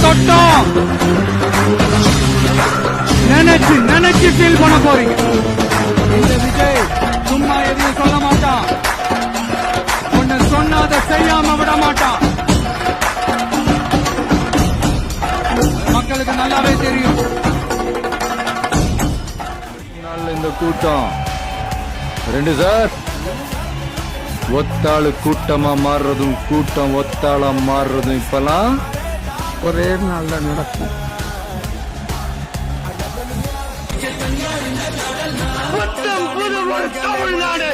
தொட்டோம் நினைச்சு ஃபீல் பண்ண போறீங்க. இந்த விஜய் சும்மா எதையும் சொல்ல மாட்டான். ஒன்னு சொன்ன அதை செய்யாம விட மாட்டான். மக்களுக்கு நல்லாவே தெரியும். இந்த கூட்டம் 2 சார் ஒத்தாளு கூட்டமா மாறுறதும் கூட்டம் ஒத்தாளா மாறுறதும் இப்பெல்லாம் ஒரே நாள்ல நடக்கும். தமிழ்நாடு